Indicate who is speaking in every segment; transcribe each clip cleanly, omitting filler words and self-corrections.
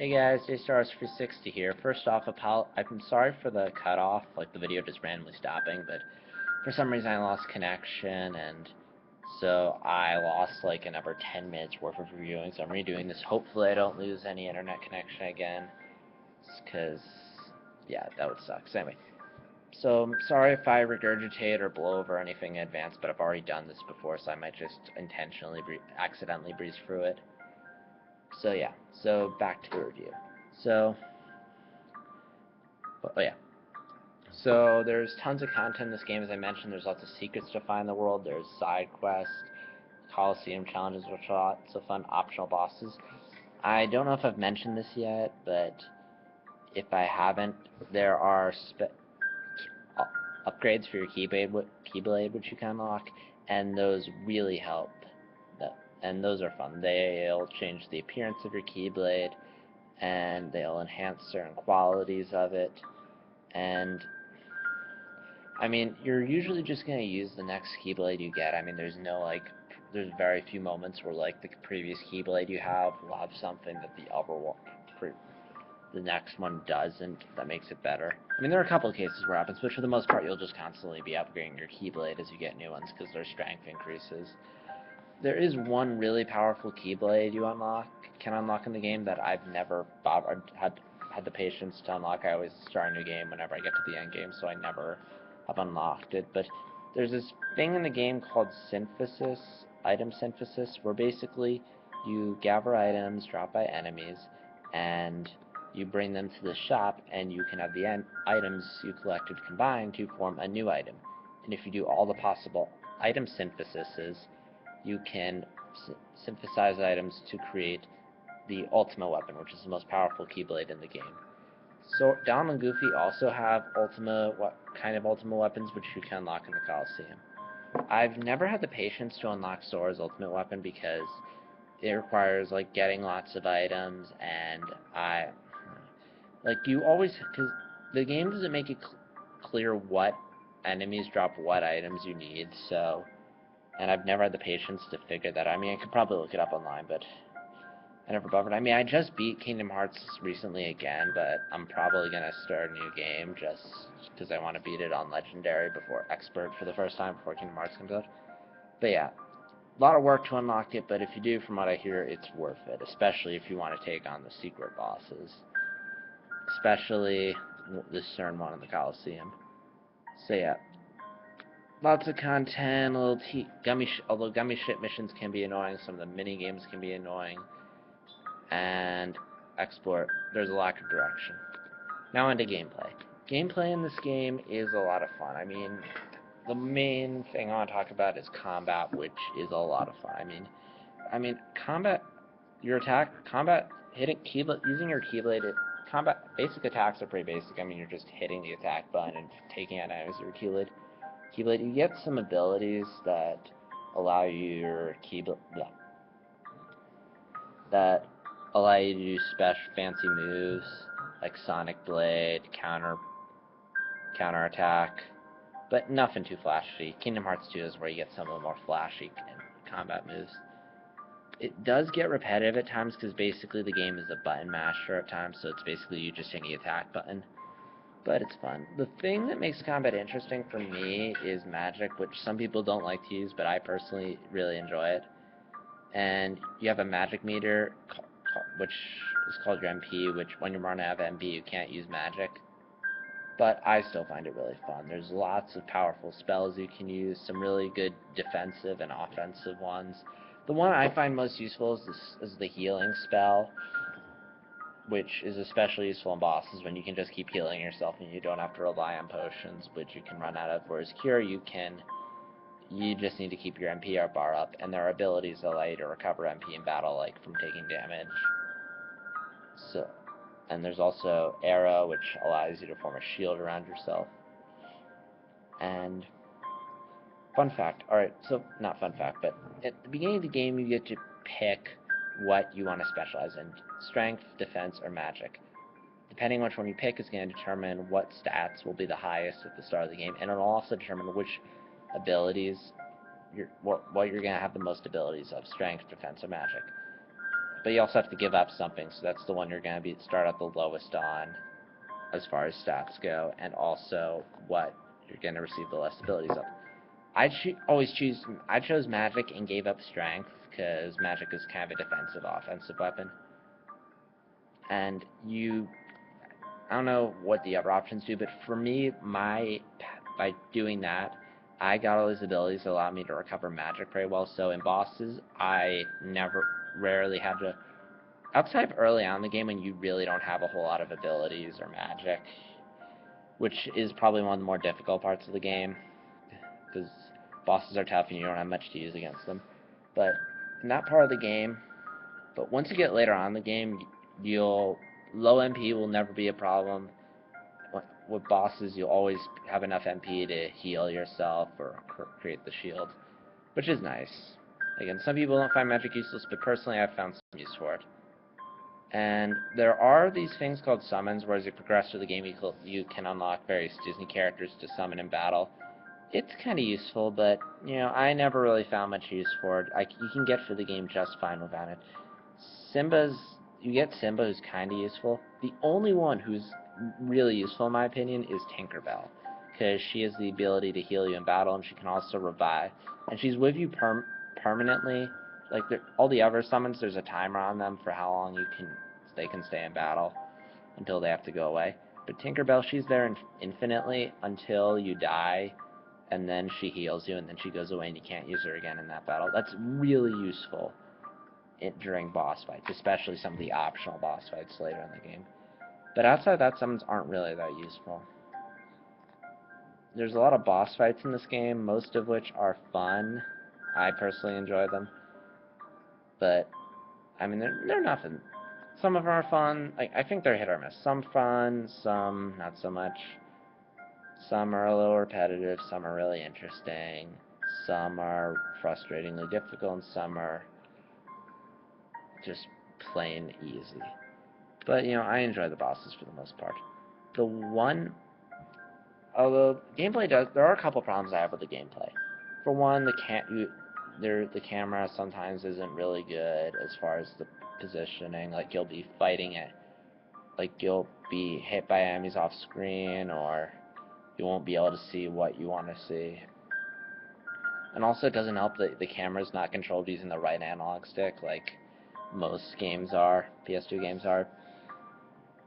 Speaker 1: Hey guys, JStars360 here. First off, I'm sorry for the cutoff, like the video just randomly stopping, but for some reason I lost connection, and so I lost like another 10 minutes worth of reviewing, so I'm redoing this. Hopefully I don't lose any internet connection again, because, yeah, that would suck. So anyway, so I'm sorry if I regurgitate or blow over anything in advance, but I've already done this before, so I might just intentionally, accidentally breeze through it. So yeah, so back to the review. So, oh yeah. So there's tons of content in this game, as I mentioned. There's lots of secrets to find in the world. There's side quests, Coliseum challenges, which are lots of fun, optional bosses. I don't know if I've mentioned this yet, but if I haven't, there are upgrades for your Keyblade, which you can unlock, and those really help. And those are fun. They'll change the appearance of your Keyblade, and they'll enhance certain qualities of it, and I mean, you're usually just gonna use the next Keyblade you get. I mean, there's very few moments where like the previous Keyblade you have will have something that the next one doesn't that makes it better. I mean, there are a couple of cases where it happens, but for the most part, you'll just constantly be upgrading your Keyblade as you get new ones because their strength increases. There is one really powerful Keyblade can unlock in the game that I've never had the patience to unlock. I always start a new game whenever I get to the end game, so I never have unlocked it. But there's this thing in the game called synthesis, item synthesis, where basically you gather items dropped by enemies, and you bring them to the shop, and you can have the items you collected combined to form a new item. And if you do all the possible item syntheses, you can synthesize items to create the ultimate weapon, which is the most powerful Keyblade in the game. So Donald and Goofy also have kind of ultimate weapons, which you can unlock in the Coliseum. I've never had the patience to unlock Sora's ultimate weapon because it requires like getting lots of items, and you always, because the game doesn't make it clear what enemies drop what items you need, so, and I've never had the patience to figure that out. I mean, I could probably look it up online, but I never bothered. I mean, I just beat Kingdom Hearts recently again, but I'm probably going to start a new game just because I want to beat it on Legendary before Expert for the first time before Kingdom Hearts comes out. But yeah, a lot of work to unlock it, but if you do, from what I hear, it's worth it, especially if you want to take on the secret bosses, especially this certain one in the Coliseum. So yeah, lots of content, although gummy ship missions can be annoying, some of the mini games can be annoying, and export, there's a lack of direction. Now onto gameplay. Gameplay in this game is a lot of fun. I mean, the main thing I want to talk about is combat, which is a lot of fun. Combat, using your Keyblade, combat, basic attacks are pretty basic. I mean, you're just hitting the attack button and taking out enemies with your Keyblade. You get some abilities that allow your Keyblade, that allow you to do special fancy moves like Sonic Blade, counter attack, but nothing too flashy. Kingdom Hearts 2 is where you get some of the more flashy combat moves. It does get repetitive at times because basically the game is a button masher at times, so it's basically you just hitting the attack button. But it's fun. The thing that makes combat interesting for me is magic, which some people don't like to use, but I personally really enjoy it. And you have a magic meter, which is called your MP, which when you're running out of MP, you can't use magic. But I still find it really fun. There's lots of powerful spells you can use, some really good defensive and offensive ones. The one I find most useful is the healing spell, which is especially useful in bosses when you can just keep healing yourself and you don't have to rely on potions, which you can run out of. Whereas Cure, you just need to keep your MP bar up, and there are abilities that allow you to recover MP in battle, like from taking damage. So, and there's also Arrow, which allows you to form a shield around yourself. And fun fact, alright, so not fun fact, but at the beginning of the game you get to pick what you want to specialize in: strength, defense, or magic. Depending on which one you pick is going to determine what stats will be the highest at the start of the game, and it'll also determine which abilities what you're going to have the most abilities of: strength, defense, or magic. but you also have to give up something, so that's the one you're going to start at the lowest on as far as stats go, and also what you're going to receive the less abilities of. I chose Magic and gave up Strength, because Magic is kind of a defensive, offensive weapon. And I don't know what the other options do, but for me, by doing that, I got all these abilities that allow me to recover Magic very well. So in bosses, I rarely have to, outside of early on in the game when you really don't have a whole lot of abilities or magic, which is probably one of the more difficult parts of the game, because bosses are tough and you don't have much to use against them. But in that part of the game, but once you get later on in the game, low MP will never be a problem. With bosses, you'll always have enough MP to heal yourself or create the shield, which is nice. Again, some people don't find magic useless, but personally I've found some use for it. And there are these things called summons, where as you progress through the game, you can unlock various Disney characters to summon in battle. It's kind of useful, but, I never really found much use for it. You can get through the game just fine without it. You get Simba, who's kind of useful. The only one who's really useful, in my opinion, is Tinkerbell, because she has the ability to heal you in battle, and she can also revive. And she's with you permanently. Like, all the other summons, there's a timer on them for how long they can stay in battle until they have to go away. But Tinkerbell, she's there infinitely until you die, and then she heals you, and then she goes away, and you can't use her again in that battle. That's really useful during boss fights, especially some of the optional boss fights later in the game. But outside of that, summons aren't really that useful. There's a lot of boss fights in this game, most of which are fun. I personally enjoy them. But, I mean, they're nothing. Some of them are fun. I think they're hit or miss. Some fun, some not so much. Some are a little repetitive, some are really interesting. Some are frustratingly difficult, and some are just plain easy. But, I enjoy the bosses for the most part. Although gameplay there are a couple problems I have with the gameplay. For one, the camera sometimes isn't really good as far as the positioning. Like, you'll be fighting it, like, you'll be hit by enemies off screen, or you won't be able to see what you want to see. And also, it doesn't help that the camera's not controlled using the right analog stick, like most games are, PS2 games are,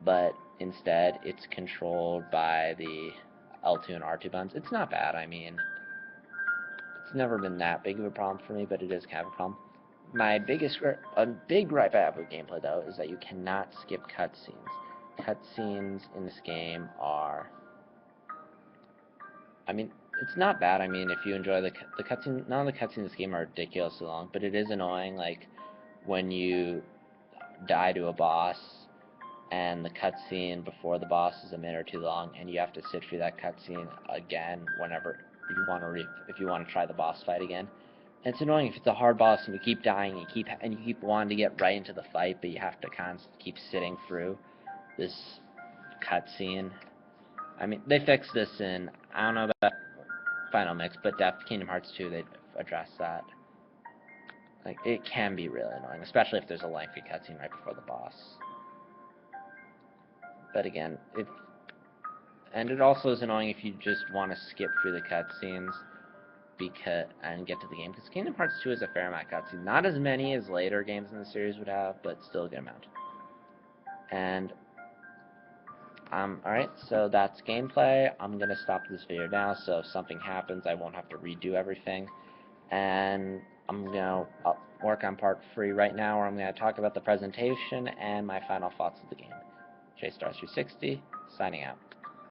Speaker 1: but instead it's controlled by the L2 and R2 buttons. It's not bad, I mean, it's never been that big of a problem for me, but it is kind of a problem. A big gripe I have with gameplay, though, is that you cannot skip cutscenes. Cutscenes in this game are, I mean, it's not bad. I mean, if you enjoy the cutscene, none of the cutscenes in this game are ridiculously long, but it is annoying, like, when you die to a boss, and the cutscene before the boss is a minute or two long, and you have to sit through that cutscene again whenever if you want to try the boss fight again. And it's annoying if it's a hard boss and you keep dying, and you keep wanting to get right into the fight, but you have to keep sitting through this cutscene. I mean, they fixed this in, I don't know about Final Mix, but Kingdom Hearts 2, they've addressed that. Like, it can be really annoying, especially if there's a lengthy cutscene right before the boss. But again, and it also is annoying if you just want to skip through the cutscenes and get to the game, because Kingdom Hearts 2 has a fair amount of cutscenes. Not as many as later games in the series would have, but still a good amount. And alright, so that's gameplay. I'm gonna stop this video now, so if something happens, I won't have to redo everything. And I'm gonna work on part 3 right now, where I'm gonna talk about the presentation and my final thoughts of the game. JStar360, signing out.